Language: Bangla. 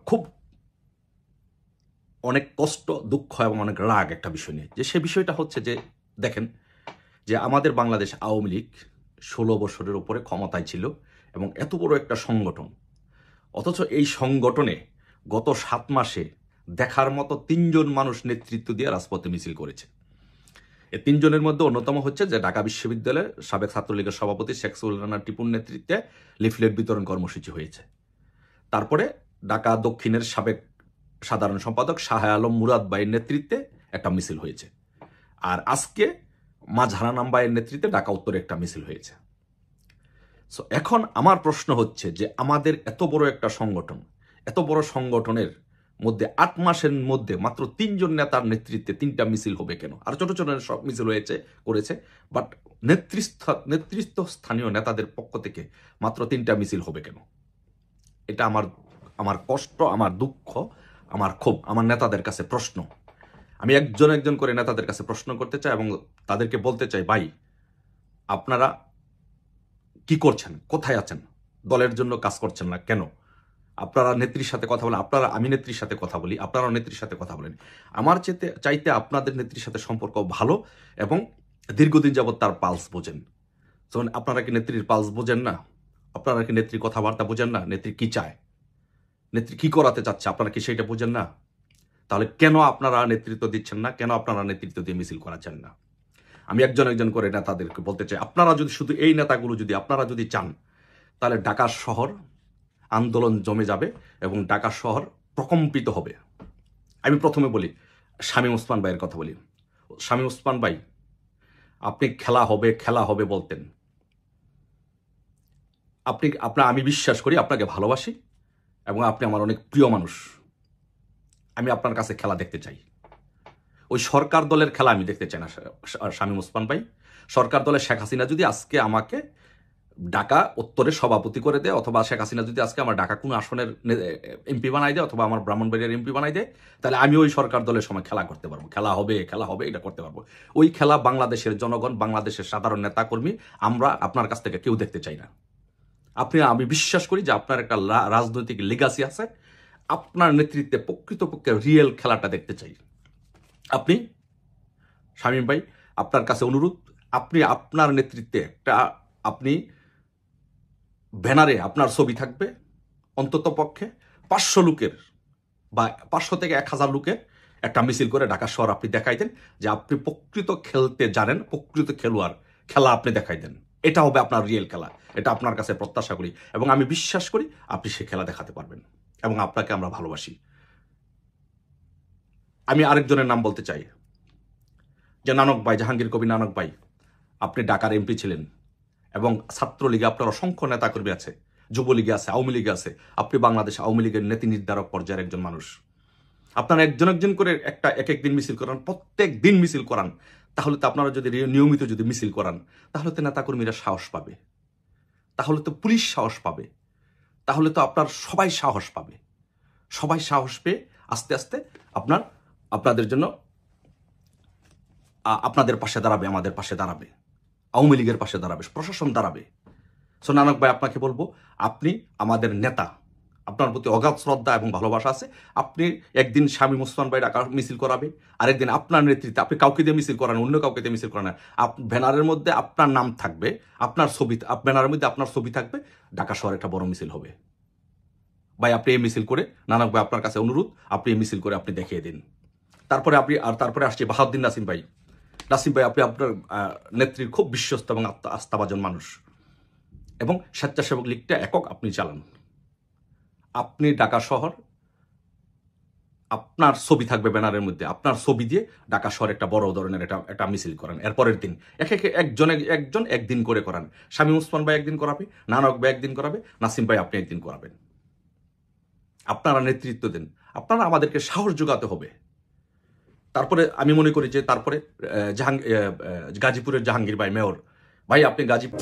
খুব অনেক কষ্ট, দুঃখ এবং অনেক রাগ একটা বিষয় নিয়ে, যে সে বিষয়টা হচ্ছে যে দেখেন যে আমাদের বাংলাদেশ আওয়ামী লীগ 16 বছরের উপরে ক্ষমতায় ছিল এবং এত বড় একটা সংগঠন, অথচ এই সংগঠনে গত 7 মাসে দেখার মতো 3 জন মানুষ নেতৃত্ব দিয়ে রাজপথে মিছিল করেছে। এই 3 জনের মধ্যে অন্যতম হচ্ছে যে ঢাকা বিশ্ববিদ্যালয়ের সাবেক ছাত্রলীগের সভাপতি শেখ সুলতানা টিপুর নেতৃত্বে লিফলেট বিতরণ কর্মসূচি হয়েছে। তারপরে ঢাকা দক্ষিণের সাবেক সাধারণ সম্পাদক শাহ আলম মুরাদ ভাইয়ের নেতৃত্বে একটা মিছিল হয়েছে। আর আজকে মাঝহারানাম ভাইয়ের নেতৃত্বে ঢাকা উত্তরে একটা মিছিল হয়েছে। সো এখন আমার প্রশ্ন হচ্ছে যে আমাদের এত বড় একটা সংগঠন, এত বড় সংগঠনের মধ্যে 8 মাসের মধ্যে মাত্র 3 জন নেতার নেতৃত্বে 3টা মিছিল হবে কেন? আর ছোট ছোট সব মিছিল করেছে, বাট নেতৃত্ব স্থানীয় নেতাদের পক্ষ থেকে মাত্র 3টা মিছিল হবে কেন? এটা আমার কষ্ট, আমার দুঃখ, আমার ক্ষোভ, আমার নেতাদের কাছে প্রশ্ন। আমি একজন করে নেতাদের কাছে প্রশ্ন করতে চাই এবং তাদেরকে বলতে চাই, ভাই আপনারা কি করছেন? কোথায় আছেন? দলের জন্য কাজ করছেন না কেন? আপনারা নেত্রীর সাথে কথা বলেন, আমি নেত্রীর সাথে কথা বলি, আপনারাও নেত্রীর সাথে কথা বলেন। আমার চাইতে আপনাদের নেত্রীর সাথে সম্পর্ক ভালো এবং দীর্ঘদিন যাবৎ তার পালস বোঝেন। যেমন আপনারা কি নেত্রীর পালস বোঝেন না? আপনারা কি নেত্রীর কথাবার্তা বোঝেন না? নেত্রী কি চায়, নেত্রী কি করাতে চাচ্ছে, আপনারা কি সেইটা বোঝেন না? তাহলে কেন আপনারা নেতৃত্ব দিচ্ছেন না? কেন আপনারা নেতৃত্ব দিয়ে মিছিল করাচ্ছেন না? আমি একজন করে নেতাদেরকে বলতে চাই, আপনারা যদি শুধু এই নেতাগুলো যদি আপনারা যদি চান, তাহলে ঢাকা শহর আন্দোলন জমে যাবে এবং ঢাকা শহর প্রকম্পিত হবে। আমি প্রথমে বলি, শামীম ওসমান ভাইয়ের কথা বলি। শামীম ওসমান ভাই, আপনি খেলা হবে বলতেন। আমি বিশ্বাস করি, আপনাকে ভালোবাসি এবং আপনি আমার অনেক প্রিয় মানুষ। আমি আপনার কাছে খেলা দেখতে চাই। ওই সরকার দলের খেলা আমি দেখতে চাই না শামীম ওসমান ভাই। সরকার দলের শেখ হাসিনা যদি আজকে আমাকে ঢাকা উত্তরে সভাপতি করে দেয়, অথবা শেখ হাসিনা যদি আজকে আমার ঢাকা কোন আসনের এমপি বানাই দেয়, অথবা আমার ব্রাহ্মণবাড়িয়ার এমপি বানাই দেয়, তাহলে আমি ওই সরকার দলের সময় খেলা করতে পারবো। খেলা হবে এটা করতে পারবো। ওই খেলা বাংলাদেশের জনগণ, বাংলাদেশের সাধারণ নেতাকর্মী, আমরা আপনার কাছ থেকে কেউ দেখতে চাই না। আমি বিশ্বাস করি যে আপনার একটা রাজনৈতিক লেগাসি আছে। আপনার নেতৃত্বে প্রকৃতপক্ষে রিয়েল খেলাটা দেখতে চাই। আপনি শামীম ভাই, আপনার কাছে অনুরোধ, আপনি আপনার নেতৃত্বে আপনি ব্যানারে আপনার ছবি থাকবে, অন্তত পক্ষে 500 লোকের বা 500 থেকে 1000 লোকের একটা মিছিল করে ঢাকা শহর আপনি দেখাই দেন যে আপনি প্রকৃত খেলতে জানেন, প্রকৃত খেলোয়াড়, খেলা আপনি দেখাই দেন। এটা হবে আপনার রিয়েল খেলা। এটা আপনার কাছে প্রত্যাশা করি এবং আমি বিশ্বাস করি আপনি সে খেলা দেখাতে পারবেন এবং আপনাকে আমরা ভালোবাসি। আমি আরেকজনের নাম বলতে চাই, যে নানক ভাই, জাহাঙ্গীর কবির নানক ভাই, আপনি ঢাকার এমপি ছিলেন এবং ছাত্রলীগে আপনার অসংখ্য নেতাকর্মী আছে, যুবলীগে আছে, আওয়ামী লীগে আছে। আপনি বাংলাদেশ আওয়ামী লীগের নীতি নির্ধারক পর্যায়ের একজন মানুষ। আপনারা একজন করে এক দিন মিছিল করান, প্রত্যেক দিন মিছিল করান, তাহলে তো আপনারা যদি নিয়মিত যদি মিছিল করান, তাহলে তো নেতাকর্মীরা সাহস পাবে, তাহলে তো পুলিশ সাহস পাবে, তাহলে তো আপনার সবাই সাহস পাবে। সবাই সাহস পেয়ে আস্তে আস্তে আপনাদের জন্য আপনাদের পাশে দাঁড়াবে, আমাদের পাশে দাঁড়াবে, আওয়ামী লীগের পাশে দাঁড়াবে, প্রশাসন দাঁড়াবে। সো নানক ভাই, আপনাকে বলবো, আপনি আমাদের নেতা, আপনার প্রতি অগাধ শ্রদ্ধা এবং ভালোবাসা আছে। আপনি একদিন শামীম ওসমান ভাই ঢাকা মিছিল করাবে, আরেকদিন আপনার নেতৃত্বে, আপনি কাউকে দিয়ে মিছিল করান, অন্য কাউকে দিয়ে মিছিল করান, ব্যানারের মধ্যে আপনার নাম থাকবে, আপনার ছবি, ব্যানারের মধ্যে আপনার ছবি থাকবে, ঢাকা শহরে একটা বড় মিছিল হবে। ভাই, আপনি এই মিছিল করে, নানক ভাই আপনার কাছে অনুরোধ, আপনি এই মিছিল করে আপনি দেখিয়ে দিন। তারপরে আসছে বাহাউদ্দিন নাসিম ভাই। নাসিম ভাই, আপনি আপনার নেত্রীর খুব বিশ্বস্ত এবং আস্থাভাজন মানুষ, এবং স্বেচ্ছাসেবক লীগটা একক আপনি চালান। আপনি ঢাকা শহর, আপনার ছবি থাকবে ব্যানারের মধ্যে, আপনার ছবি দিয়ে ঢাকা শহর একটা বড় ধরনের একটা মিছিল করেন। এরপরের দিন একজন একদিন করে করান। শামীম ওসমান ভাই একদিন করাবে, নানক ভাই একদিন করাবে, নাসিম ভাই আপনি একদিন করাবেন। আপনারা নেতৃত্ব দেন, আপনারা আমাদেরকে সাহস যোগাতে হবে। তারপরে আমি মনে করি যে তারপরে গাজীপুরের জাহাঙ্গীর ভাই মেয়র ভাই, আপনি গাজীপুর